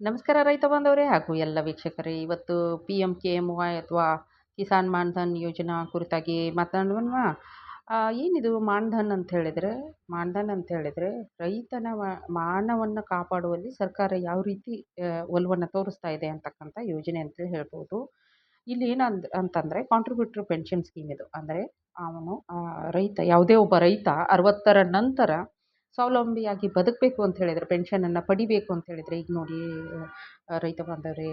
ನಮಸ್ಕಾರ ರೈತ ಬಾಂಧವರೇ ಹಾಗೂ ಎಲ್ಲ ವೀಕ್ಷಕರೇ. ಇವತ್ತು PMKMY ಅಥವಾ ಕಿಸಾನ್ ಮಾನ್‌ಧನ್ ಯೋಜನಾ ಕುರಿತಾಗಿ ಮಾತನಾಡೋಣ್ವಾ? ಏನಿದು ಮಾನ್‌ಧನ್ ಅಂತ ಹೇಳಿದರೆ, ರೈತನ ಮಾನವನ್ನ ಕಾಪಾಡುವಲ್ಲಿ ಸರ್ಕಾರ ಯಾವ ರೀತಿ ಒಲವನ್ನ ತೋರಿಸ್ತಾ ಇದೆ ಅಂತಕ್ಕಂಥ ಯೋಜನೆ ಅಂತ ಹೇಳ್ಬೋದು. ಇಲ್ಲಿ ಅಂತಂದ್ರೆ ಕಾಂಟ್ರಿಬ್ಯೂಟರಿ ಪೆನ್ಷನ್ ಸ್ಕೀಮ್ ಇದು. ಅಂದರೆ ಅವನು ರೈತ, ಯಾವುದೇ ಒಬ್ಬ ರೈತ 60ರ ನಂತರ ಸ್ವಾವಲಂಬಿಯಾಗಿ ಬದುಕಬೇಕು ಅಂತ ಹೇಳಿದರೆ, ಪೆನ್ಷನನ್ನು ಪಡಿಬೇಕು ಅಂತ ಹೇಳಿದರೆ, ಈಗ ನೋಡಿ ರೈತ ಬಾಂಧವರೇ,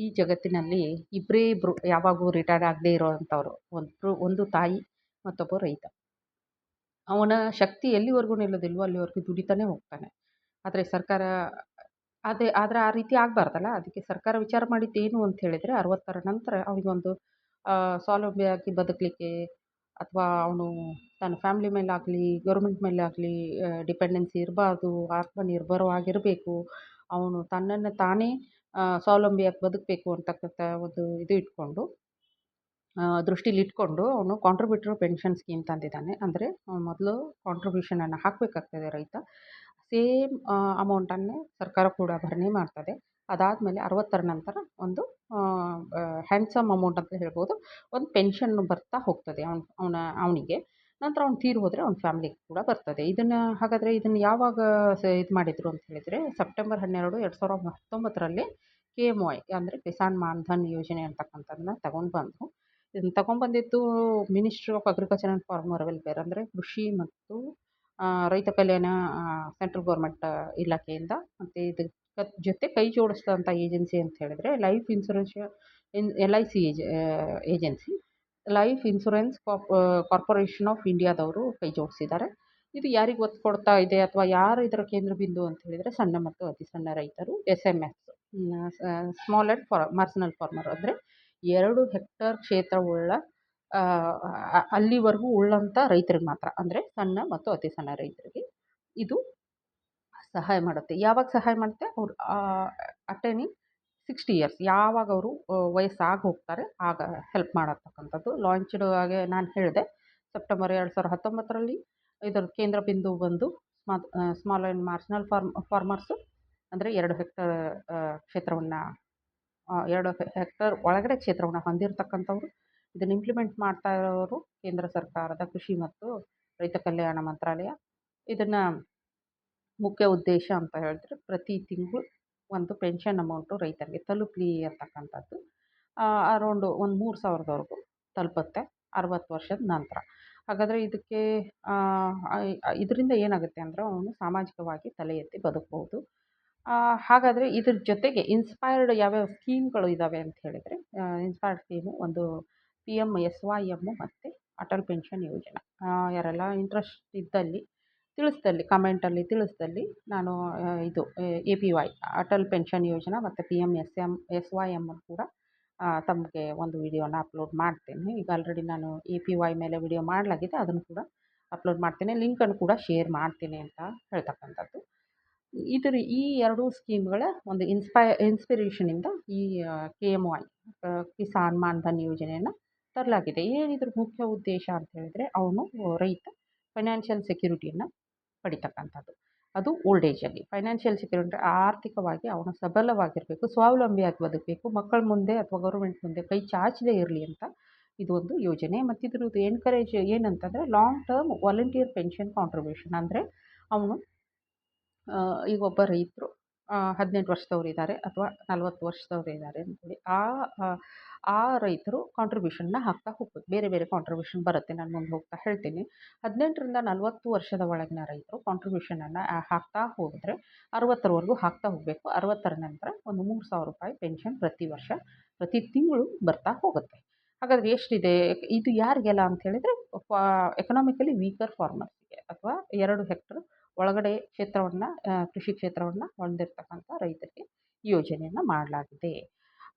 ಈ ಜಗತ್ತಿನಲ್ಲಿ ಇಬ್ಬರು ಯಾವಾಗೂ ರಿಟೈರ್ಡ್ ಆಗದೇ ಇರೋವಂಥವ್ರು, ಒಂದು ತಾಯಿ, ಮತ್ತೊಬ್ಬ ರೈತ. ಅವನ ಶಕ್ತಿ ಎಲ್ಲಿವರೆಗೂ ನಿಲ್ಲೋದಿಲ್ವೋ ಅಲ್ಲಿವರೆಗೂ ದುಡಿತಾನೆ ಹೋಗ್ತಾನೆ. ಆದರೆ ಸರ್ಕಾರ ಆದರೆ ಆ ರೀತಿ ಆಗಬಾರ್ದಲ್ಲ. ಅದಕ್ಕೆ ಸರ್ಕಾರ ವಿಚಾರ ಮಾಡಿದ್ದೇನು ಅಂತ ಹೇಳಿದರೆ, 60ರ ನಂತರ ಅವನಿಗೊಂದು ಸ್ವಾವಲಂಬಿಯಾಗಿ ಬದುಕಲಿಕ್ಕೆ, ಅಥವಾ ಅವನು ತನ್ನ ಫ್ಯಾಮಿಲಿ ಮೇಲಾಗಲಿ ಗೌರ್ಮೆಂಟ್ ಮೇಲಾಗಲಿ ಡಿಪೆಂಡೆನ್ಸಿ ಇರಬಾರ್ದು, ಆತ್ಮನಿರ್ಭರವಾಗಿರಬೇಕು, ಅವನು ತನ್ನನ್ನು ತಾನೇ ಸ್ವಾವಲಂಬಿಯಾಗಿ ಬದುಕಬೇಕು ಅಂತಕ್ಕಂಥ ಒಂದು ಇದು ಇಟ್ಕೊಂಡು, ದೃಷ್ಟಿಲಿಟ್ಕೊಂಡು ಅವನು ಕಾಂಟ್ರಿಬ್ಯೂಟರಿ ಪೆನ್ಷನ್ ಸ್ಕೀಮ್ ತಂದಿದ್ದಾನೆ. ಅಂದರೆ ಮೊದಲು ಕಾಂಟ್ರಿಬ್ಯೂಷನನ್ನು ಹಾಕಬೇಕಾಗ್ತದೆ ರೈತ. ಸೇಮ್ ಅಮೌಂಟನ್ನೇ ಸರ್ಕಾರ ಕೂಡ ಭರಣೆ ಮಾಡ್ತದೆ. ಅದಾದಮೇಲೆ 60ರ ನಂತರ ಒಂದು ಹ್ಯಾಂಡ್ಸಮ್ ಅಮೌಂಟ್ ಅಂತ ಹೇಳ್ಬೋದು, ಒಂದು ಪೆನ್ಷನ್ ಬರ್ತಾ ಹೋಗ್ತದೆ ಅವನಿಗೆ. ನಂತರ ಅವ್ನು ತೀರಿ ಹೋದರೆ ಅವ್ನ ಫ್ಯಾಮಿಲಿಗೆ ಕೂಡ ಬರ್ತದೆ. ಹಾಗಾದರೆ ಇದನ್ನು ಯಾವಾಗ ಇದು ಮಾಡಿದರು ಅಂತ ಹೇಳಿದರೆ, ಸೆಪ್ಟೆಂಬರ್ 12, 2019ರಲ್ಲಿ KMY ಅಂದರೆ ಕಿಸಾನ್ ಮಾನ್‌ಧನ್ ಯೋಜನೆ ಅಂತಕ್ಕಂಥದ್ದನ್ನ ತಗೊಂಡು ಬಂದರು. ಇದನ್ನು ತಗೊಂಡ್ಬಂದಿದ್ದು ministry of agriculture and farmer welfare, ಅಂದರೆ ಕೃಷಿ ಮತ್ತು ರೈತ ಕಲ್ಯಾಣ ಸೆಂಟ್ರಲ್ ಗೌರ್ಮೆಂಟ್ ಇಲಾಖೆಯಿಂದ. ಮತ್ತು ಇದ್ರ ಜೊತೆ ಕೈ ಜೋಡಿಸಿದಂಥ ಏಜೆನ್ಸಿ ಅಂತ ಹೇಳಿದರೆ life insurance LIC agency, life insurance corporation of ಇಂಡಿಯಾದವರು ಕೈ ಜೋಡಿಸಿದ್ದಾರೆ. ಇದು ಯಾರಿಗೆ ಒತ್ತು ಕೊಡ್ತಾ ಇದೆ, ಅಥವಾ ಯಾರು ಇದರ ಕೇಂದ್ರ ಬಿಂದು ಅಂತ ಹೇಳಿದರೆ, ಸಣ್ಣ ಮತ್ತು ಅತಿ ಸಣ್ಣ ರೈತರು, SMS, small and marginal farmer. ಅಂದರೆ 2 ಹೆಕ್ಟೇರ್ ಕ್ಷೇತ್ರವುಳ್ಳ ಅಲ್ಲಿವರೆಗೂ ಉಳ್ಳಂಥ ರೈತರಿಗೆ ಮಾತ್ರ, ಅಂದರೆ ಸಣ್ಣ ಮತ್ತು ಅತಿ ಸಣ್ಣ ರೈತರಿಗೆ ಇದು ಸಹಾಯ ಮಾಡುತ್ತೆ. ಯಾವಾಗ ಸಹಾಯ ಮಾಡುತ್ತೆ? ಅವ್ರು ಅಟೈನಿಂಗ್ 60 ಇಯರ್ಸ್, ಯಾವಾಗ ಅವರು ವಯಸ್ಸಾಗಿ ಹೋಗ್ತಾರೆ ಆಗ ಹೆಲ್ಪ್ ಮಾಡತಕ್ಕಂಥದ್ದು. ಲಾಂಚ್ಡ್ ಆಗಿ ನಾನು ಹೇಳಿದೆ ಸೆಪ್ಟೆಂಬರ್ 2019ರಲ್ಲಿ. ಇದರ ಕೇಂದ್ರ ಬಿಂದು ಬಂದು ಸ್ಮಾಲ್ ಆ್ಯಂಡ್ ಮಾರ್ಜಿನಲ್ ಫಾರ್ಮರ್ಸು, ಅಂದರೆ 2 ಹೆಕ್ಟೇರ್ ಕ್ಷೇತ್ರವನ್ನು 2 ಹೆಕ್ಟೇರ್ ಒಳಗಡೆ ಕ್ಷೇತ್ರವನ್ನು ಹೊಂದಿರತಕ್ಕಂಥವ್ರು. ಇದನ್ನು ಇಂಪ್ಲಿಮೆಂಟ್ ಮಾಡ್ತಾ ಇರೋರು ಕೇಂದ್ರ ಸರ್ಕಾರದ ಕೃಷಿ ಮತ್ತು ರೈತ ಕಲ್ಯಾಣ ಮಂತ್ರಾಲಯ. ಇದನ್ನು ಮುಖ್ಯ ಉದ್ದೇಶ ಅಂತ ಹೇಳಿದ್ರೆ, ಪ್ರತಿ ತಿಂಗಳು ಒಂದು ಪೆನ್ಷನ್ ಅಮೌಂಟು ರೈತರಿಗೆ ತಲುಪಲಿ ಅಂತಕ್ಕಂಥದ್ದು. ಅರೌಂಡು ಒಂದು 3,000ದವರೆಗೂ ತಲುಪುತ್ತೆ 60 ವರ್ಷದ ನಂತರ. ಹಾಗಾದರೆ ಇದರಿಂದ ಏನಾಗುತ್ತೆ ಅಂದರೆ, ಅವನು ಸಾಮಾಜಿಕವಾಗಿ ತಲೆ ಎತ್ತಿ ಬದುಕ್ಬೋದು. ಹಾಗಾದರೆ ಇದ್ರ ಜೊತೆಗೆ ಇನ್ಸ್ಪೈರ್ಡ್ ಯಾವ್ಯಾವ ಸ್ಕೀಮ್ಗಳು ಇದ್ದಾವೆ ಅಂತ ಹೇಳಿದರೆ, ಇನ್ಸ್ಪೈರ್ಡ್ ಸ್ಕೀಮು ಒಂದು PMSYM ಮತ್ತು ಅಟಲ್ ಪೆನ್ಷನ್ ಯೋಜನಾ. ಯಾರೆಲ್ಲ ಇಂಟ್ರೆಸ್ಟ್ ಇದ್ದಲ್ಲಿ ಕಮೆಂಟಲ್ಲಿ ತಿಳಿಸ್ದಲ್ಲಿ ನಾನು ಇದು APY ಅಟಲ್ ಪೆನ್ಷನ್ ಯೋಜನಾ ಮತ್ತು PMSYM ಕೂಡ ತಮಗೆ ಒಂದು ವಿಡಿಯೋನ ಅಪ್ಲೋಡ್ ಮಾಡ್ತೇನೆ. ಈಗ ಆಲ್ರೆಡಿ ನಾನು APY ಮೇಲೆ ವಿಡಿಯೋ ಮಾಡಲಾಗಿದೆ, ಅದನ್ನು ಕೂಡ ಅಪ್ಲೋಡ್ ಮಾಡ್ತೇನೆ. ಲಿಂಕನ್ನು ಕೂಡ ಶೇರ್ ಮಾಡ್ತೀನಿ ಅಂತ ಹೇಳ್ತಕ್ಕಂಥದ್ದು. ಈ 2 ಸ್ಕೀಮ್ಗಳ ಒಂದು ಇನ್ಸ್ಪಿರೇಷನಿಂದ ಈ KMY ಕಿಸಾನ್ ಮಾನ್‌ಧನ್ ಯೋಜನೆಯನ್ನು ತರಲಾಗಿದೆ. ಏನಿದ್ರ ಮುಖ್ಯ ಉದ್ದೇಶ ಅಂತ ಹೇಳಿದರೆ, ಅವನು ರೈತ ಫೈನಾನ್ಷಿಯಲ್ ಸೆಕ್ಯೂರಿಟಿಯನ್ನು ಪಡಿತಕ್ಕಂಥದ್ದು. ಅದು ಓಲ್ಡ್ ಏಜಲ್ಲಿ ಫೈನಾನ್ಷಿಯಲ್ ಸೆಕ್ಯೂರಿಟಿ, ಆರ್ಥಿಕವಾಗಿ ಅವನು ಸಬಲವಾಗಿರಬೇಕು, ಸ್ವಾವಲಂಬಿಯಾಗಿ ಬದುಕಬೇಕು, ಮಕ್ಕಳ ಮುಂದೆ ಅಥವಾ ಗೌರ್ಮೆಂಟ್ ಮುಂದೆ ಕೈ ಚಾಚದೇ ಇರಲಿ ಅಂತ ಇದು ಒಂದು ಯೋಜನೆ. ಮತ್ತು ಇದ್ರದ್ದು ಎನ್ಕರೇಜ್ ಏನಂತಂದರೆ, long term volunteer pension contribution. ಅಂದರೆ ಅವನು ಈಗ ಒಬ್ಬ ರೈತರು 18 ವರ್ಷದವ್ರು ಇದ್ದಾರೆ ಅಥವಾ 40 ವರ್ಷದವ್ರು ಇದ್ದಾರೆ ಅಂದ್ಕೊಳ್ಳಿ, ಆ ರೈತರು ಕಾಂಟ್ರಿಬ್ಯೂಷನ್ನ ಹಾಕ್ತಾ ಹೋಗ್ಬೇಕು. ಬೇರೆ ಬೇರೆ ಕಾಂಟ್ರಿಬ್ಯೂಷನ್ ಬರುತ್ತೆ, ನಾನು ಮುಂದೆ ಹೋಗ್ತಾ ಹೇಳ್ತೀನಿ. 18ರಿಂದ 40 ವರ್ಷದ ಒಳಗಿನ ರೈತರು ಕಾಂಟ್ರಿಬ್ಯೂಷನನ್ನು ಹಾಕ್ತಾ ಹೋದರೆ 60ರವರೆಗೂ ಹಾಕ್ತಾ ಹೋಗಬೇಕು. 60ರ ನಂತರ ಒಂದು ₹3,000 ಪೆನ್ಷನ್ ಪ್ರತಿ ವರ್ಷ, ಪ್ರತಿ ತಿಂಗಳು ಬರ್ತಾ ಹೋಗುತ್ತೆ. ಹಾಗಾದರೆ ಎಷ್ಟಿದೆ ಇದು ಯಾರಿಗೆಲ್ಲ ಅಂತ ಹೇಳಿದರೆ, ಎಕನಾಮಿಕಲಿ ವೀಕರ್ ಫಾರ್ಮರ್ಸ್ಗೆ, ಅಥವಾ 2 ಹೆಕ್ಟರ್ ಒಳಗಡೆ ಕ್ಷೇತ್ರವನ್ನು, ಕೃಷಿ ಕ್ಷೇತ್ರವನ್ನು ಹೊಂದಿರತಕ್ಕಂಥ ರೈತರಿಗೆ ಈ ಯೋಜನೆಯನ್ನು ಮಾಡಲಾಗಿದೆ.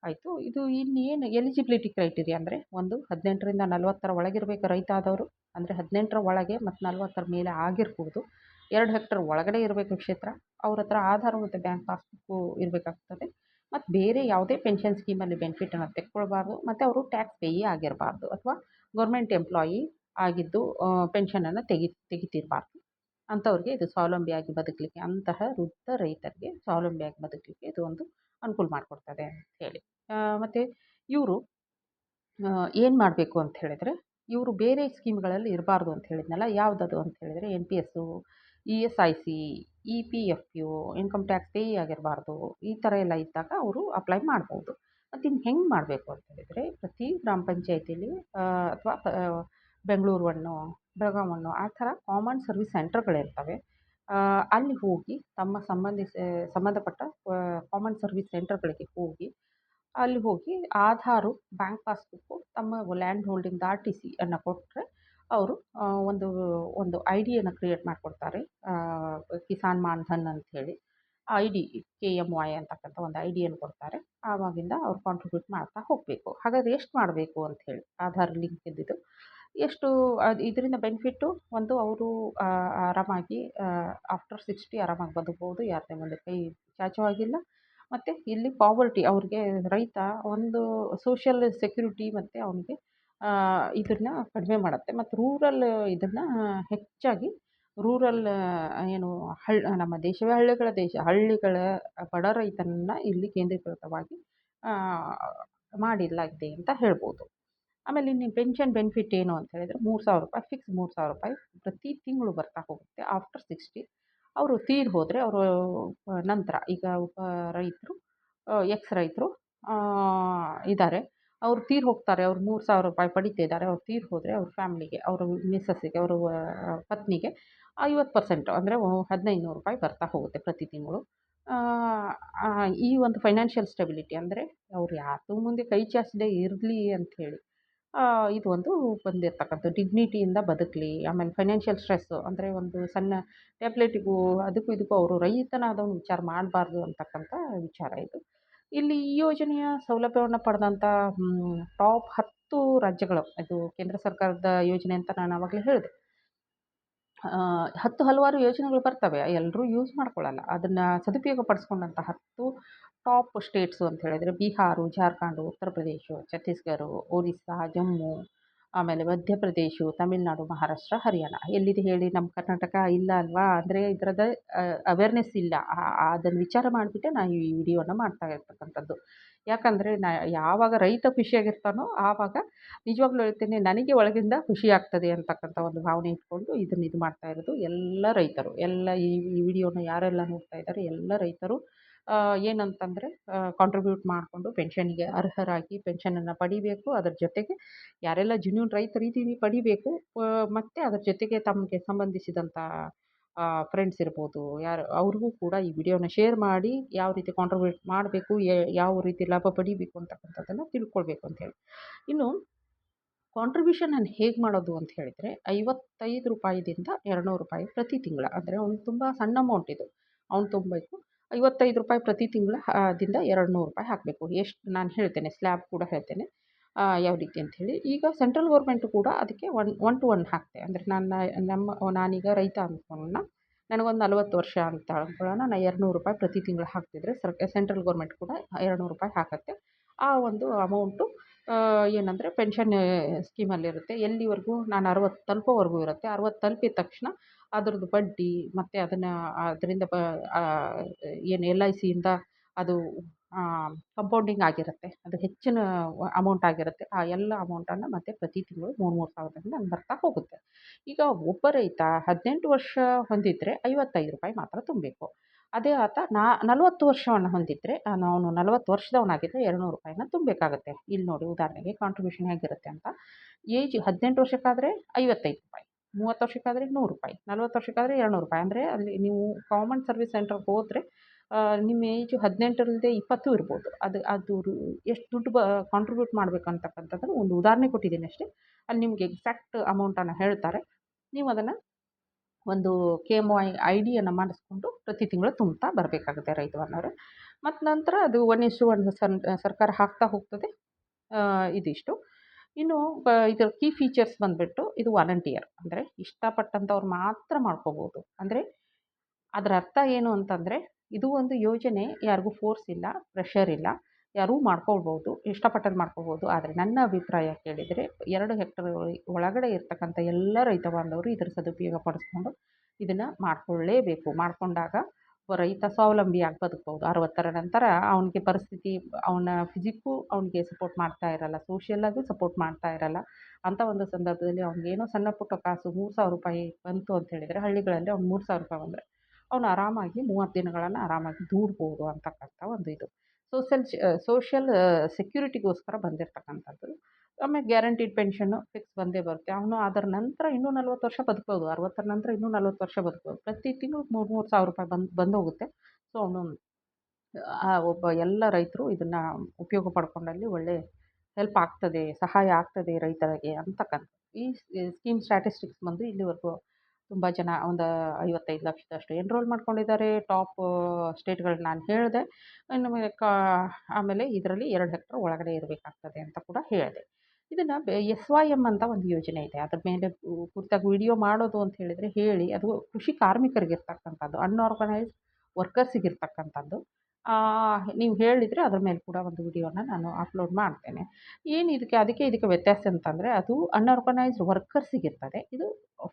ಆಯಿತು. ಇದು ಇನ್ನೇನು ಎಲಿಜಿಬಿಲಿಟಿ ಕ್ರೈಟೀರಿಯಾ ಅಂದರೆ, ಒಂದು 18ರಿಂದ 40ರ ಒಳಗಿರಬೇಕು ರೈತ ಆದವರು, ಅಂದರೆ 18ರ ಒಳಗೆ ಮತ್ತು 40ರ ಮೇಲೆ ಆಗಿರ್ಬೋದು. 2 ಹೆಕ್ಟರ್ ಒಳಗಡೆ ಇರಬೇಕು ಕ್ಷೇತ್ರ. ಅವ್ರ ಹತ್ರ ಆಧಾರ್ ಮತ್ತು ಬ್ಯಾಂಕ್ ಪಾಸ್ಬುಕ್ಕು ಇರಬೇಕಾಗ್ತದೆ. ಮತ್ತು ಬೇರೆ ಯಾವುದೇ ಪೆನ್ಷನ್ ಸ್ಕೀಮಲ್ಲಿ ಬೆನಿಫಿಟನ್ನು ತೆಕ್ಕೊಳ್ಬಾರ್ದು, ಮತ್ತು ಅವರು ಟ್ಯಾಕ್ಸ್ ಪೇಯಿ ಆಗಿರಬಾರ್ದು, ಅಥವಾ ಗೌರ್ಮೆಂಟ್ ಎಂಪ್ಲಾಯಿ ಆಗಿದ್ದು ಪೆನ್ಷನನ್ನು ತೆಗಿತಿರಬಾರ್ದು. ಅಂಥವ್ರಿಗೆ ಇದು ಸ್ವಾವಲಂಬಿಯಾಗಿ ಬದುಕಲಿಕ್ಕೆ, ಅಂತಹ ವೃದ್ಧ ರೈತರಿಗೆ ಸ್ವಾವಲಂಬಿಯಾಗಿ ಬದುಕಲಿಕ್ಕೆ ಇದು ಒಂದು ಅನುಕೂಲ ಮಾಡಿಕೊಡ್ತದೆ ಅಂತ ಹೇಳಿ. ಮತ್ತು ಇವರು ಏನು ಮಾಡಬೇಕು ಅಂತ ಹೇಳಿದರೆ, ಇವರು ಬೇರೆ ಸ್ಕೀಮ್ಗಳಲ್ಲಿ ಇರಬಾರ್ದು ಅಂತ ಹೇಳಿದ್ನಲ್ಲ, ಯಾವುದದು ಅಂತ ಹೇಳಿದರೆ NPS, ESIC, EPFU, income tax payee ಆಗಿರಬಾರ್ದು, ಈ ಥರ ಎಲ್ಲ ಇದ್ದಾಗ ಅವರು ಅಪ್ಲೈ ಮಾಡ್ಬೋದು. ಮತ್ತು ಇನ್ನು ಹೆಂಗೆ ಮಾಡಬೇಕು ಅಂತ ಹೇಳಿದರೆ, ಪ್ರತಿ ಗ್ರಾಮ ಪಂಚಾಯತಿಲಿ ಅಥವಾ ಬೆಂಗಳೂರು ಒನ್ನು, ಬೆಳಗಾಂ ಒನ್ನು ಆ ಥರ ಕಾಮನ್ ಸರ್ವಿಸ್ ಸೆಂಟರ್ಗಳಿರ್ತವೆ. ಅಲ್ಲಿ ಹೋಗಿ ತಮ್ಮ ಸಂಬಂಧಪಟ್ಟ ಕಾಮನ್ ಸರ್ವಿಸ್ ಸೆಂಟರ್ಗಳಿಗೆ ಹೋಗಿ, ಅಲ್ಲಿ ಹೋಗಿ ಆಧಾರು, ಬ್ಯಾಂಕ್ ಪಾಸ್ಬುಕ್ಕು, ತಮ್ಮ ಲ್ಯಾಂಡ್ ಹೋಲ್ಡಿಂಗ್ RTC ಅನ್ನು ಕೊಟ್ಟರೆ ಅವರು ಒಂದು ಒಂದು ಐ ಡಿಯನ್ನು ಕ್ರಿಯೇಟ್ ಮಾಡಿಕೊಡ್ತಾರೆ. ಕಿಸಾನ್ ಮಾನ್ ಧನ್ ಅಂಥೇಳಿ ID KMY ಅಂತಕ್ಕಂಥ ಒಂದು ಐ ಡಿಯನ್ನು ಕೊಡ್ತಾರೆ. ಆವಾಗಿಂದ ಅವ್ರು ಕಾಂಟ್ರಿಬ್ಯೂಟ್ ಮಾಡ್ತಾ ಹೋಗಬೇಕು. ಹಾಗಾದರೆ ಎಷ್ಟು ಮಾಡಬೇಕು ಅಂಥೇಳಿ ಆಧಾರ್ ಲಿಂಕ್ ಇದ್ದಿದ್ದು ಎಷ್ಟು ಇದರಿಂದ ಬೆನಿಫಿಟ್ಟು, ಒಂದು ಅವರು ಆರಾಮಾಗಿ ಆಫ್ಟರ್ 60 ಆರಾಮಾಗಿ ಬದುಕ್ಬೋದು, ಯಾರದೇ ಮುಂದೆ ಕೈ ಚಾಚೋ ಹಾಗಿಲ್ಲ. ಮತ್ತು ಇಲ್ಲಿ ಪಾವರ್ಟಿ ಅವ್ರಿಗೆ ರೈತ ಒಂದು ಸೋಷಿಯಲ್ ಸೆಕ್ಯೂರಿಟಿ ಮತ್ತು ಅವನಿಗೆ ಇದನ್ನು ಕಡಿಮೆ ಮಾಡುತ್ತೆ. ಮತ್ತು ರೂರಲ್ ಇದನ್ನು ಹೆಚ್ಚಾಗಿ ರೂರಲ್ ಏನು ನಮ್ಮ ದೇಶವೇ ಹಳ್ಳಿಗಳ ದೇಶ, ಹಳ್ಳಿಗಳ ಬಡ ರೈತನನ್ನು ಇಲ್ಲಿ ಕೇಂದ್ರೀಕೃತವಾಗಿ ಮಾಡಿಲಾಗಿದೆ ಅಂತ ಹೇಳ್ಬೋದು. ಆಮೇಲೆ ಇನ್ನು ಪೆನ್ಷನ್ ಬೆನಿಫಿಟ್ ಏನು ಅಂತ ಹೇಳಿದರೆ, ₹3,000 ಫಿಕ್ಸ್ ₹3,000 ಪ್ರತಿ ತಿಂಗಳು ಬರ್ತಾ ಹೋಗುತ್ತೆ. ಆಫ್ಟರ್ 60 ಅವರು ತೀರಿ ಹೋದರೆ, ಅವರು ನಂತರ ಈಗ ಒಬ್ಬ ರೈತರು ಎಕ್ಸ್ ರೈತರು ಇದ್ದಾರೆ, ಅವ್ರು ತೀರಿ ಹೋಗ್ತಾರೆ, ಅವ್ರು ₹3,000 ಪಡಿತಾ ಇದ್ದಾರೆ, ಅವ್ರು ತೀರಿ ಹೋದರೆ ಅವ್ರ ಫ್ಯಾಮ್ಲಿಗೆ, ಅವ್ರ ಮಿಸಸ್ಸಿಗೆ, ಅವ್ರ ಪತ್ನಿಗೆ 50% ಅಂದರೆ ₹1,500 ಬರ್ತಾ ಹೋಗುತ್ತೆ ಪ್ರತಿ ತಿಂಗಳು. ಈ ಒಂದು ಫೈನಾನ್ಷಿಯಲ್ ಸ್ಟೆಬಿಲಿಟಿ ಅಂದರೆ ಅವ್ರು ಯಾರ್ದೂ ಮುಂದೆ ಕೈ ಚಾಚದೇ ಇರಲಿ ಅಂಥೇಳಿ ಇದು ಒಂದು ಬಂದಿರತಕ್ಕಂಥ ಡಿಗ್ನಿಟಿಯಿಂದ ಬದುಕಲಿ. ಆಮೇಲೆ ಫೈನಾನ್ಷಿಯಲ್ ಸ್ಟ್ರೆಸ್ಸು ಅಂದರೆ ಒಂದು ಸಣ್ಣ ಟ್ಯಾಬ್ಲೆಟಿಗೂ ಅದಕ್ಕೂ ಇದಕ್ಕೂ ಅವರು ರೈತನಾದವನು ವಿಚಾರ ಮಾಡಬಾರ್ದು ಅಂತಕ್ಕಂಥ ವಿಚಾರ ಇದು. ಇಲ್ಲಿ ಈ ಯೋಜನೆಯ ಸೌಲಭ್ಯವನ್ನು ಪಡೆದಂಥ ಟಾಪ್ 10 ರಾಜ್ಯಗಳು, ಇದು ಕೇಂದ್ರ ಸರ್ಕಾರದ ಯೋಜನೆ ಅಂತ ನಾನು ಆವಾಗಲೇ ಹೇಳಿದೆ. ಹಲವಾರು ಯೋಜನೆಗಳು ಬರ್ತವೆ, ಎಲ್ಲರೂ ಯೂಸ್ ಮಾಡ್ಕೊಳ್ಳಲ್ಲ. ಅದನ್ನು ಸದುಪಯೋಗ ಪಡಿಸ್ಕೊಂಡಂಥ 10 ಟಾಪ್ ಸ್ಟೇಟ್ಸು ಅಂತ ಹೇಳಿದರೆ ಬಿಹಾರ, ಜಾರ್ಖಂಡ್, ಉತ್ತರ ಪ್ರದೇಶ, ಛತ್ತೀಸ್ಗಢ, ಒರಿಸ್ಸಾ, ಜಮ್ಮು, ಆಮೇಲೆ ಮಧ್ಯಪ್ರದೇಶ, ತಮಿಳುನಾಡು, ಮಹಾರಾಷ್ಟ್ರ, ಹರಿಯಾಣ. ಎಲ್ಲಿದೆ ಹೇಳಿ ನಮ್ಮ ಕರ್ನಾಟಕ? ಇಲ್ಲ ಅಲ್ವಾ? ಅಂದರೆ ಇದರದ ಅವೇರ್ನೆಸ್ ಇಲ್ಲ. ಅದನ್ನು ವಿಚಾರ ಮಾಡಿಬಿಟ್ಟೆ ನಾನು ಈ ವಿಡಿಯೋನ ಮಾಡ್ತಾ ಇರ್ತಕ್ಕಂಥದ್ದು. ಯಾಕಂದರೆ ಯಾವಾಗ ರೈತ ಖುಷಿಯಾಗಿರ್ತಾನೋ ಆವಾಗ ನಿಜವಾಗ್ಲೂ ಹೇಳ್ತೀನಿ, ನನಗೆ ಒಳಗಿಂದ ಖುಷಿ ಆಗ್ತದೆ ಅಂತಕ್ಕಂಥ ಒಂದು ಭಾವನೆ ಇಟ್ಕೊಂಡು ಇದು ಮಾಡ್ತಾ ಇರೋದು. ಎಲ್ಲ ರೈತರು, ಎಲ್ಲ ಈ ವಿಡಿಯೋನ ಯಾರೆಲ್ಲ ನೋಡ್ತಾ ಇದ್ದಾರೆ ಎಲ್ಲ ರೈತರು ಏನಂತಂದರೆ ಕಾಂಟ್ರಿಬ್ಯೂಟ್ ಮಾಡಿಕೊಂಡು ಪೆನ್ಷನ್ನಿಗೆ ಅರ್ಹರಾಗಿ ಪೆನ್ಷನನ್ನು ಪಡಿಬೇಕು. ಅದರ ಜೊತೆಗೆ ಯಾರೆಲ್ಲ ಜೆನ್ಯೂನ್ ರೈತರಿದ್ದೀವಿ ಪಡಿಬೇಕು. ಮತ್ತು ಅದರ ಜೊತೆಗೆ ತಮಗೆ ಸಂಬಂಧಿಸಿದಂಥ ಫ್ರೆಂಡ್ಸ್ ಇರ್ಬೋದು, ಯಾರು ಅವ್ರಿಗೂ ಕೂಡ ಈ ವಿಡಿಯೋನ ಶೇರ್ ಮಾಡಿ ಯಾವ ರೀತಿ ಕಾಂಟ್ರಿಬ್ಯೂಟ್ ಮಾಡಬೇಕು, ಯಾವ ರೀತಿ ಲಾಭ ಪಡಿಬೇಕು ಅಂತಕ್ಕಂಥದ್ದನ್ನು ತಿಳ್ಕೊಳ್ಬೇಕು ಅಂಥೇಳಿ. ಇನ್ನು ಕಾಂಟ್ರಿಬ್ಯೂಷನನ್ನು ಹೇಗೆ ಮಾಡೋದು ಅಂತ ಹೇಳಿದರೆ, ₹55ದಿಂದ ₹200 ಪ್ರತಿ ತಿಂಗಳ, ಅಂದರೆ ಅವ್ನಿಗೆ ತುಂಬ ಸಣ್ಣ ಅಮೌಂಟ್ ಇದು, ಅವ್ನು ತುಂಬಬೇಕು. ₹55 ಪ್ರತಿ ತಿಂಗಳ ದಿಂದ ₹200 ಹಾಕಬೇಕು. ಎಷ್ಟು ನಾನು ಹೇಳ್ತೇನೆ, ಸ್ಲ್ಯಾಬ್ ಕೂಡ ಹೇಳ್ತೇನೆ ಯಾವ ರೀತಿ ಅಂಥೇಳಿ. ಈಗ ಸೆಂಟ್ರಲ್ ಗೌರ್ಮೆಂಟು ಕೂಡ ಅದಕ್ಕೆ 1 to 1 ಹಾಕ್ತೆ. ಅಂದರೆ ನಾನೀಗ ರೈತ ಅಂದ್ಕೊಳ್ಳೋಣ, ನನಗೊಂದು 40 ವರ್ಷ ಅಂತ ಅಂದ್ಕೊಳ್ಳೋಣ, ನಾನು ₹200 ಪ್ರತಿ ತಿಂಗಳು ಹಾಕ್ತಿದ್ರೆ ಸೆಂಟ್ರಲ್ ಗೌರ್ಮೆಂಟ್ ಕೂಡ ₹200 ಹಾಕತ್ತೆ. ಆ ಒಂದು ಅಮೌಂಟು ಏನಂದರೆ ಪೆನ್ಷನ್ ಸ್ಕೀಮಲ್ಲಿರುತ್ತೆ. ಎಲ್ಲಿವರೆಗೂ ನಾನು 60 ತಲುಪೋವರೆಗೂ ಇರುತ್ತೆ. 60 ತಲುಪಿದ ತಕ್ಷಣ ಅದರದ್ದು ಬಡ್ಡಿ ಮತ್ತು ಅದರಿಂದ ಏನು LICಯಿಂದ ಅದು ಕಂಪೌಂಡಿಂಗ್ ಆಗಿರುತ್ತೆ. ಅದು ಹೆಚ್ಚಿನ ಅಮೌಂಟ್ ಆಗಿರುತ್ತೆ. ಆ ಎಲ್ಲ ಅಮೌಂಟನ್ನು ಮತ್ತೆ ಪ್ರತಿ ತಿಂಗಳು 3,000 ನಂಗೆ ಬರ್ತಾ ಹೋಗುತ್ತೆ. ಈಗ ಒಬ್ಬ ರೈತ 18 ವರ್ಷ ಹೊಂದಿದ್ರೆ ₹55 ಮಾತ್ರ ತುಂಬಬೇಕು. ಅದೇ ಆತ 40 ವರ್ಷವನ್ನು ಹೊಂದಿದ್ರೆ, ಅವನು 40 ವರ್ಷದವನಾಗಿದ್ದರೆ ₹200 ತುಂಬಬೇಕಾಗುತ್ತೆ. ಇಲ್ಲಿ ನೋಡಿ ಉದಾಹರಣೆಗೆ ಕಾಂಟ್ರಿಬ್ಯೂಷನ್ ಹೇಗಿರುತ್ತೆ ಅಂತ. ಏಜ್ 18 ವರ್ಷಕ್ಕಾದರೆ ₹55, 30 ವರ್ಷಕ್ಕಾದರೆ ₹100, 40 ವರ್ಷಕ್ಕಾದರೆ ₹200. ಅಂದರೆ ಅಲ್ಲಿ ನೀವು ಕಾಮನ್ ಸರ್ವಿಸ್ ಸೆಂಟರ್ಗೆ ಹೋದರೆ ನಿಮ್ಮ ಏಜು 18 20 ಇರ್ಬೋದು. ಅದು ಎಷ್ಟು ದುಡ್ಡು ಕಾಂಟ್ರಿಬ್ಯೂಟ್ ಮಾಡಬೇಕು ಅಂತಕ್ಕಂಥದ್ದನ್ನು ಒಂದು ಉದಾಹರಣೆ ಕೊಟ್ಟಿದ್ದೀನಿ ಅಷ್ಟೇ. ಅಲ್ಲಿ ನಿಮಗೆ ಎಕ್ಸಾಕ್ಟ್ ಅಮೌಂಟನ್ನು ಹೇಳ್ತಾರೆ. ನೀವು ಅದನ್ನು ಒಂದು KMY IDಯನ್ನು ಮಾಡಿಸ್ಕೊಂಡು ಪ್ರತಿ ತಿಂಗಳು ತುಂಬ್ತಾ ಬರಬೇಕಾಗುತ್ತೆ ರೈತ ಬಾಂಧವರೇ. ಮತ್ತು ನಂತರ ಅದು 1:1 ಸರ್ಕಾರ ಹಾಕ್ತಾ ಹೋಗ್ತದೆ. ಇದಿಷ್ಟು. ಇನ್ನು ಇದರ ಕೀ ಫೀಚರ್ಸ್ ಬಂದುಬಿಟ್ಟು, ಇದು ವಾಲಂಟಿಯರ್, ಅಂದರೆ ಇಷ್ಟಪಟ್ಟಂಥವ್ರು ಮಾತ್ರ ಮಾಡ್ಕೋಬೋದು. ಅಂದರೆ ಅದರ ಅರ್ಥ ಏನು ಅಂತಂದರೆ, ಇದು ಒಂದು ಯೋಜನೆ, ಯಾರಿಗೂ ಫೋರ್ಸ್ ಇಲ್ಲ, ಪ್ರೆಷರ್ ಇಲ್ಲ. ಯಾರೂ ಮಾಡ್ಕೊಳ್ಬೋದು, ಇಷ್ಟಪಟ್ಟಲ್ಲಿ ಮಾಡ್ಕೊಳ್ಬೋದು. ಆದರೆ ನನ್ನ ಅಭಿಪ್ರಾಯ ಕೇಳಿದರೆ 2 ಹೆಕ್ಟರ್ ಒಳಗಡೆ ಇರ್ತಕ್ಕಂಥ ಎಲ್ಲ ರೈತ ಬಾಂಧವರು ಇದರ ಸದುಪಯೋಗ ಪಡಿಸ್ಕೊಂಡು ಇದನ್ನು ಮಾಡಿಕೊಳ್ಳೇಬೇಕು. ಮಾಡಿಕೊಂಡಾಗ ರೈತ ಸ್ವಾವಲಂಬಿಯಾಗಿ ಬದುಕ್ಬೋದು. 60ರ ನಂತರ ಅವನಿಗೆ ಪರಿಸ್ಥಿತಿ, ಅವನ ಫಿಸಿಕ್ಕು ಅವನಿಗೆ ಸಪೋರ್ಟ್ ಮಾಡ್ತಾ ಇರಲ್ಲ, ಸೋಷಿಯಲ್ಲಾಗೂ ಸಪೋರ್ಟ್ ಮಾಡ್ತಾ ಇರಲ್ಲ. ಅಂಥ ಒಂದು ಸಂದರ್ಭದಲ್ಲಿ ಅವ್ನಿಗೇನೋ ಸಣ್ಣ ಪುಟ್ಟ ಕಾಸು ₹3,000 ಬಂತು ಅಂತ ಹೇಳಿದರೆ, ಹಳ್ಳಿಗಳಲ್ಲಿ ಅವ್ನು ₹3,000 ಬಂದರೆ ಅವನು ಆರಾಮಾಗಿ 30 ದಿನಗಳನ್ನು ಆರಾಮಾಗಿ ದೂಡ್ಬೋದು ಅಂತಕ್ಕಂಥ ಒಂದು ಇದು. ಸೋಷಿಯಲ್ ಸೆಕ್ಯೂರಿಟಿಗೋಸ್ಕರ ಬಂದಿರತಕ್ಕಂಥದ್ದು. ಆಮೇಲೆ ಗ್ಯಾರಂಟಿಡ್ ಪೆನ್ಷನ್ನು ಫಿಕ್ಸ್ ಬಂದೇ ಬರುತ್ತೆ. ಅವನು ಅದರ ನಂತರ ಇನ್ನೂ 40 ವರ್ಷ ಬದುಕ್ಬೋದು. 60ರ ನಂತರ ಇನ್ನೂ 40 ವರ್ಷ ಬದುಕ್ಬೋದು. ಪ್ರತಿ ತಿಂಗಳು ₹3,000 ಬಂದೋಗುತ್ತೆ. ಸೊ ಅವನು ಒಬ್ಬ ಎಲ್ಲ ರೈತರು ಇದನ್ನು ಉಪಯೋಗ ಪಡ್ಕೊಂಡಲ್ಲಿ ಒಳ್ಳೆ ಹೆಲ್ಪ್ ಆಗ್ತದೆ, ಸಹಾಯ ಆಗ್ತದೆ ರೈತರಿಗೆ ಅಂತಕ್ಕಂಥದ್ದು. ಈ ಸ್ಕೀಮ್ ಸ್ಟ್ಯಾಟಿಸ್ಟಿಕ್ಸ್ ಬಂದು ಇಲ್ಲಿವರೆಗೂ ತುಂಬ ಜನ ಒಂದು 55 ಲಕ್ಷದಷ್ಟು ಎನ್ರೋಲ್ ಮಾಡ್ಕೊಂಡಿದ್ದಾರೆ. ಟಾಪ್ ಸ್ಟೇಟ್ಗಳು ನಾನು ಹೇಳಿದೆ. ಇನ್ನು ಆಮೇಲೆ ಇದರಲ್ಲಿ 2 ಹೆಕ್ಟರ್ ಒಳಗಡೆ ಇರಬೇಕಾಗ್ತದೆ ಅಂತ ಕೂಡ ಹೇಳಿದೆ. ಇದನ್ನು SYM ಅಂತ ಒಂದು ಯೋಜನೆ ಇದೆ. ಅದ್ರ ಮೇಲೆ ಕುರಿತಾಗಿ ವಿಡಿಯೋ ಮಾಡೋದು ಅಂತ ಹೇಳಿದರೆ ಹೇಳಿ, ಅದು ಕೃಷಿ ಕಾರ್ಮಿಕರಿಗಿರ್ತಕ್ಕಂಥದ್ದು, ಅನ್ಆರ್ಗನೈಸ್ಡ್ ವರ್ಕರ್ಸಿಗಿರ್ತಕ್ಕಂಥದ್ದು. ನೀವು ಹೇಳಿದರೆ ಅದ್ರ ಮೇಲೆ ಕೂಡ ಒಂದು ವಿಡಿಯೋನ ನಾನು ಅಪ್ಲೋಡ್ ಮಾಡ್ತೇನೆ. ಏನು ಅದಕ್ಕೆ ವ್ಯತ್ಯಾಸ ಅಂತಂದರೆ, ಅದು ಅನ್ಆರ್ಗನೈಸ್ಡ್ ವರ್ಕರ್ಸಿಗಿರ್ತದೆ, ಇದು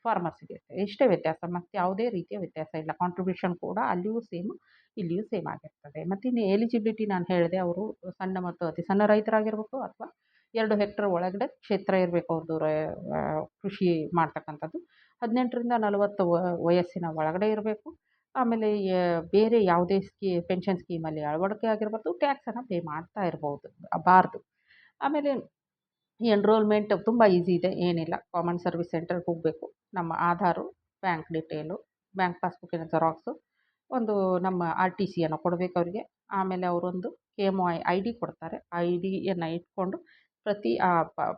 ಫಾರ್ಮರ್ಸಿಗಿರ್ತದೆ. ಇಷ್ಟೇ ವ್ಯತ್ಯಾಸ, ಮತ್ತು ಯಾವುದೇ ರೀತಿಯ ವ್ಯತ್ಯಾಸ ಇಲ್ಲ. ಕಾಂಟ್ರಿಬ್ಯೂಷನ್ ಕೂಡ ಅಲ್ಲಿಯೂ ಸೇಮು, ಇಲ್ಲಿಯೂ ಸೇಮ್ ಆಗಿರ್ತದೆ. ಮತ್ತು ಇನ್ನು ಎಲಿಜಿಬಿಲಿಟಿ ನಾನು ಹೇಳಿದೆ, ಅವರು ಸಣ್ಣ ಮತ್ತು ಅತಿ ಸಣ್ಣ ರೈತರಾಗಿರ್ಬೇಕು, ಅಥವಾ 2 ಹೆಕ್ಟರ್ ಒಳಗಡೆ ಕ್ಷೇತ್ರ ಇರಬೇಕು ಅವ್ರದ್ದು, ಕೃಷಿ ಮಾಡ್ತಕ್ಕಂಥದ್ದು. 18ರಿಂದ 40 ವಯಸ್ಸಿನ ಒಳಗಡೆ ಇರಬೇಕು. ಆಮೇಲೆ ಬೇರೆ ಯಾವುದೇ ಪೆನ್ಷನ್ ಸ್ಕೀಮಲ್ಲಿ ಅಳವಡಿಕೆ ಆಗಿರ್ಬಾರ್ದು, ಟ್ಯಾಕ್ಸನ್ನು ಪೇ ಮಾಡ್ತಾ ಬಾರದು. ಆಮೇಲೆ ಎನ್ರೋಲ್ಮೆಂಟ್ ತುಂಬ ಈಸಿ ಇದೆ, ಏನಿಲ್ಲ. ಕಾಮನ್ ಸರ್ವಿಸ್ ಸೆಂಟರ್ಗೆ ಹೋಗಬೇಕು, ನಮ್ಮ ಆಧಾರು, ಬ್ಯಾಂಕ್ ಡೀಟೇಲು, ಬ್ಯಾಂಕ್ ಪಾಸ್ಬುಕ್ಕಿನ ಜೆರಾಕ್ಸು, ಒಂದು ನಮ್ಮ RTCಯನ್ನು ಕೊಡಬೇಕು ಅವರಿಗೆ. ಆಮೇಲೆ ಅವರೊಂದು KMY ID ಕೊಡ್ತಾರೆ. IDಯನ್ನು ಇಟ್ಕೊಂಡು ಪ್ರತಿ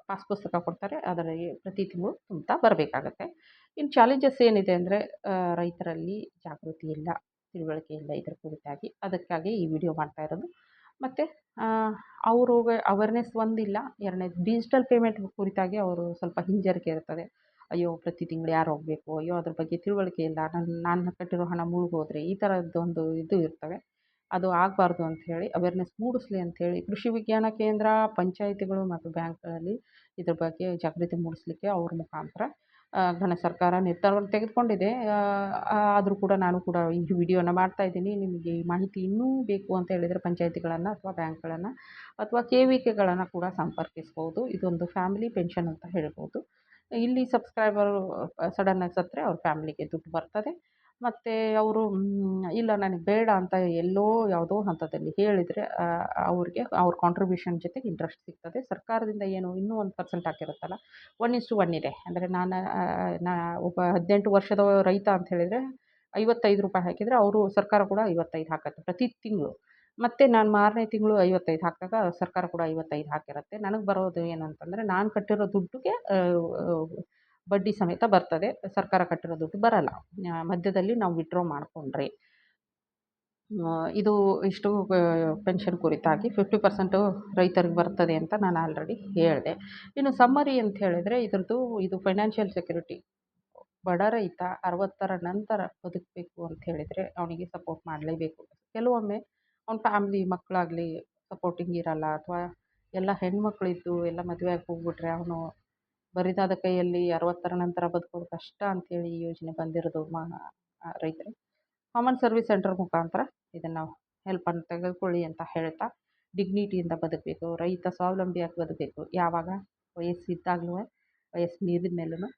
ಪಾಸ್ ಪುಸ್ತಕ ಕೊಡ್ತಾರೆ, ಅದರಲ್ಲಿ ಪ್ರತಿ ತಿಂಗಳು ತುಂಬ್ತಾ ಬರಬೇಕಾಗತ್ತೆ. ಇನ್ನು ಚಾಲೆಂಜಸ್ ಏನಿದೆ ಅಂದರೆ, ರೈತರಲ್ಲಿ ಜಾಗೃತಿ ಇಲ್ಲ, ತಿಳುವಳಿಕೆ ಇಲ್ಲ ಇದರ ಕುರಿತಾಗಿ. ಅದಕ್ಕಾಗಿ ಈ ವಿಡಿಯೋ ಮಾಡ್ತಾ ಇರೋದು. ಮತ್ತು ಅವ್ರಿಗೆ ಅವೇರ್ನೆಸ್ ಒಂದಿಲ್ಲ. ಎರಡನೇದು ಡಿಜಿಟಲ್ ಪೇಮೆಂಟ್ ಕುರಿತಾಗಿ ಅವರು ಸ್ವಲ್ಪ ಹಿಂಜರಿಕೆ ಇರ್ತದೆ. ಅಯ್ಯೋ ಪ್ರತಿ ತಿಂಗಳು ಯಾರು ಹೋಗಬೇಕು, ಅಯ್ಯೋ ಅದ್ರ ಬಗ್ಗೆ ತಿಳುವಳಿಕೆ ಇಲ್ಲ, ನಾನು ಕಟ್ಟಿರೋ ಹಣ ಮುಳುಗೋದ್ರೆ, ಈ ಥರದ್ದೊಂದು ಇದು ಇರ್ತವೆ. ಅದು ಆಗಬಾರ್ದು ಅಂಥೇಳಿ ಅವೇರ್ನೆಸ್ ಮೂಡಿಸಲಿ ಅಂಥೇಳಿ ಕೃಷಿ ವಿಜ್ಞಾನ ಕೇಂದ್ರ, ಪಂಚಾಯಿತಿಗಳು ಮತ್ತು ಬ್ಯಾಂಕ್ಗಳಲ್ಲಿ ಇದ್ರ ಬಗ್ಗೆ ಜಾಗೃತಿ ಮೂಡಿಸಲಿಕ್ಕೆ ಅವ್ರ ಮುಖಾಂತರ ಘನ ಸರ್ಕಾರ ನಿರ್ಧಾರವನ್ನು ತೆಗೆದುಕೊಂಡಿದೆ. ಆದರೂ ಕೂಡ ನಾನು ಕೂಡ ಈ ವಿಡಿಯೋನ ಮಾಡ್ತಾಯಿದ್ದೀನಿ. ನಿಮಗೆ ಈ ಮಾಹಿತಿ ಇನ್ನೂ ಬೇಕು ಅಂತ ಹೇಳಿದರೆ ಪಂಚಾಯಿತಿಗಳನ್ನು ಅಥವಾ ಬ್ಯಾಂಕ್ಗಳನ್ನು ಅಥವಾ KVKಗಳನ್ನು ಕೂಡ ಸಂಪರ್ಕಿಸ್ಬೋದು. ಇದೊಂದು ಫ್ಯಾಮಿಲಿ ಪೆನ್ಷನ್ ಅಂತ ಹೇಳ್ಬೋದು. ಇಲ್ಲಿ ಸಬ್ಸ್ಕ್ರೈಬರು ಸಡನ್ನಾಗಿ ಸತ್ತರೆ ಅವ್ರ ಫ್ಯಾಮಿಲಿಗೆ ದುಡ್ಡು ಬರ್ತದೆ. ಮತ್ತು ಅವರು ಇಲ್ಲ ನನಗೆ ಬೇಡ ಅಂತ ಯಾವುದೋ ಹಂತದಲ್ಲಿ ಹೇಳಿದರೆ ಅವ್ರಿಗೆ ಅವ್ರ ಕಾಂಟ್ರಿಬ್ಯೂಷನ್ ಜೊತೆಗೆ ಇಂಟ್ರೆಸ್ಟ್ ಸಿಗ್ತದೆ. ಸರ್ಕಾರದಿಂದ ಏನು ಇನ್ನೂ 1% ಹಾಕಿರುತ್ತಲ್ಲ, 1:1 ಇದೆ. ಅಂದರೆ ನಾ ಒಬ್ಬ 18 ವರ್ಷದ ರೈತ ಅಂತ ಹೇಳಿದರೆ ₹55 ಹಾಕಿದರೆ ಅವರು ಸರ್ಕಾರ ಕೂಡ 55 ಹಾಕುತ್ತೆ ಪ್ರತಿ ತಿಂಗಳು. ಮತ್ತು ನಾನು ಮಾರನೇ ತಿಂಗಳು 55 ಹಾಕಿದಾಗ ಸರ್ಕಾರ ಕೂಡ 55 ಹಾಕಿರುತ್ತೆ. ನನಗೆ ಬರೋದು ಏನಂತಂದರೆ, ನಾನು ಕಟ್ಟಿರೋ ದುಡ್ಡಿಗೆ ಬಡ್ಡಿ ಸಮೇತ ಬರ್ತದೆ. ಸರ್ಕಾರ ಕಟ್ಟಿರೋ ದುಡ್ಡು ಬರಲ್ಲ, ಮಧ್ಯದಲ್ಲಿ ನಾವು ವಿತ್ಡ್ರಾ ಮಾಡಿಕೊಂಡ್ರೆ. ಇದು ಇಷ್ಟು ಪೆನ್ಷನ್ ಕುರಿತಾಗಿ 50% ರೈತರಿಗೆ ಬರ್ತದೆ ಅಂತ ನಾನು ಆಲ್ರೆಡಿ ಹೇಳಿದೆ. ಇನ್ನು ಸಮ್ಮರಿ ಅಂತ ಹೇಳಿದರೆ ಇದು ಫೈನಾನ್ಷಿಯಲ್ ಸೆಕ್ಯೂರಿಟಿ. ಬಡ ರೈತ 60ರ ನಂತರ ಬದುಕಬೇಕು ಅಂತ ಹೇಳಿದರೆ ಅವನಿಗೆ ಸಪೋರ್ಟ್ ಮಾಡಲೇಬೇಕು. ಕೆಲವೊಮ್ಮೆ ಅವ್ನ ಫ್ಯಾಮ್ಲಿ ಮಕ್ಕಳಾಗಲಿ ಸಪೋರ್ಟಿಂಗ್ ಇರಲ್ಲ, ಅಥವಾ ಎಲ್ಲ ಹೆಣ್ಮಕ್ಳಿದ್ದು ಎಲ್ಲ ಮದುವೆ ಆಗಿ ಹೋಗ್ಬಿಟ್ರೆ ಅವನು ಬರಿದಾದ ಕೈಯಲ್ಲಿ 60ರ ನಂತರ ಬದುಕೋದು ಕಷ್ಟ ಅಂಥೇಳಿ ಈ ಯೋಜನೆ ಬಂದಿರೋದು ರೈತರು. ಕಾಮನ್ ಸರ್ವಿಸ್ ಸೆಂಟರ್ ಮುಖಾಂತರ ಇದನ್ನು ಹೆಲ್ಪನ್ನು ತೆಗೆದುಕೊಳ್ಳಿ ಅಂತ ಹೇಳ್ತಾ, ಡಿಗ್ನಿಟಿಯಿಂದ ಬದುಕಬೇಕು, ರೈತ ಸ್ವಾವಲಂಬಿಯಾಗಿ ಬದುಕಬೇಕು. ಯಾವಾಗ ವಯಸ್ಸಿದ್ದಾಗಲೂ, ವಯಸ್ಸು ಮೀರಿದ ಮೇಲೂ.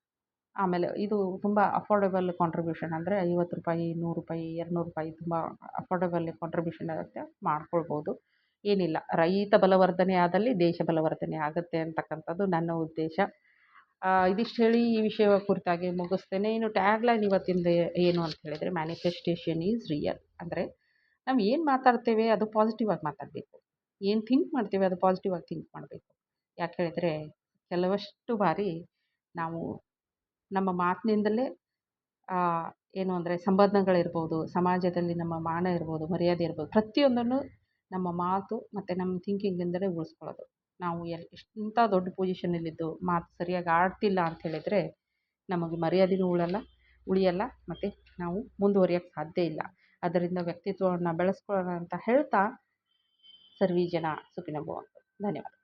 ಆಮೇಲೆ ಇದು ತುಂಬ ಅಫೋರ್ಡೆಬಲ್ ಕಾಂಟ್ರಿಬ್ಯೂಷನ್, ಅಂದರೆ ₹50, ₹100, ₹200 ತುಂಬ ಅಫೋರ್ಡೆಬಲ್ ಕಾಂಟ್ರಿಬ್ಯೂಷನ್ ಇರುತ್ತೆ, ಮಾಡ್ಕೊಳ್ಬೋದು. ಏನಿಲ್ಲ, ರೈತ ಬಲವರ್ಧನೆ ಆದಲ್ಲಿ ದೇಶ ಬಲವರ್ಧನೆ ಆಗುತ್ತೆ ಅಂತಕ್ಕಂಥದ್ದು ನನ್ನ ಉದ್ದೇಶ. ಇದಿಷ್ಟು ಹೇಳಿ ಈ ವಿಷಯ ಕುರಿತಾಗಿ ಮುಗಿಸ್ತೇನೆ. ಇನ್ನು ಟ್ಯಾಗ್ಲೈನ್ ಇವತ್ತಿಂದ ಏನು ಅಂತ ಹೇಳಿದರೆ, ಮ್ಯಾನಿಫೆಸ್ಟೇಷನ್ ಈಸ್ ರಿಯಲ್. ಅಂದರೆ ನಾವು ಏನು ಮಾತಾಡ್ತೇವೆ ಅದು ಪಾಸಿಟಿವ್ ಆಗಿ ಮಾತಾಡಬೇಕು, ಏನು ಥಿಂಕ್ ಮಾಡ್ತೇವೆ ಅದು ಪಾಸಿಟಿವ್ ಆಗಿ ಥಿಂಕ್ ಮಾಡಬೇಕು. ಯಾಕೆ ಹೇಳಿದರೆ, ಕೆಲವಷ್ಟು ಬಾರಿ ನಾವು ನಮ್ಮ ಮಾತಿನಿಂದಲೇ ಏನು ಅಂದರೆ ಸಂಬಂಧಗಳಿರ್ಬೋದು, ಸಮಾಜದಲ್ಲಿ ನಮ್ಮ ಮಾನ ಇರ್ಬೋದು, ಮರ್ಯಾದೆ ಇರ್ಬೋದು, ಪ್ರತಿಯೊಂದನ್ನು ನಮ್ಮ ಮಾತು ಮತ್ತು ನಮ್ಮ ಥಿಂಕಿಂಗಿಂದಲೇ ಉಳಿಸ್ಕೊಳ್ಳೋದು. ನಾವು ಎಂಥ ದೊಡ್ಡ ಪೊಸಿಷನಲ್ಲಿದ್ದು ಮಾತು ಸರಿಯಾಗಿ ಆಡ್ತಿಲ್ಲ ಅಂತ ಹೇಳಿದರೆ ನಮಗೆ ಮರ್ಯಾದೆನೂ ಉಳಿಯಲ್ಲ, ಮತ್ತು ನಾವು ಮುಂದುವರಿಯೋಕ್ಕೆ ಸಾಧ್ಯ ಇಲ್ಲ. ಅದರಿಂದ ವ್ಯಕ್ತಿತ್ವವನ್ನು ಬೆಳೆಸ್ಕೊಳ್ಳೋಣ ಅಂತ ಹೇಳ್ತಾ ಸರ್ವೇ ಜನ ಸುಖಿನೋ ಭವಂತು. ಧನ್ಯವಾದ.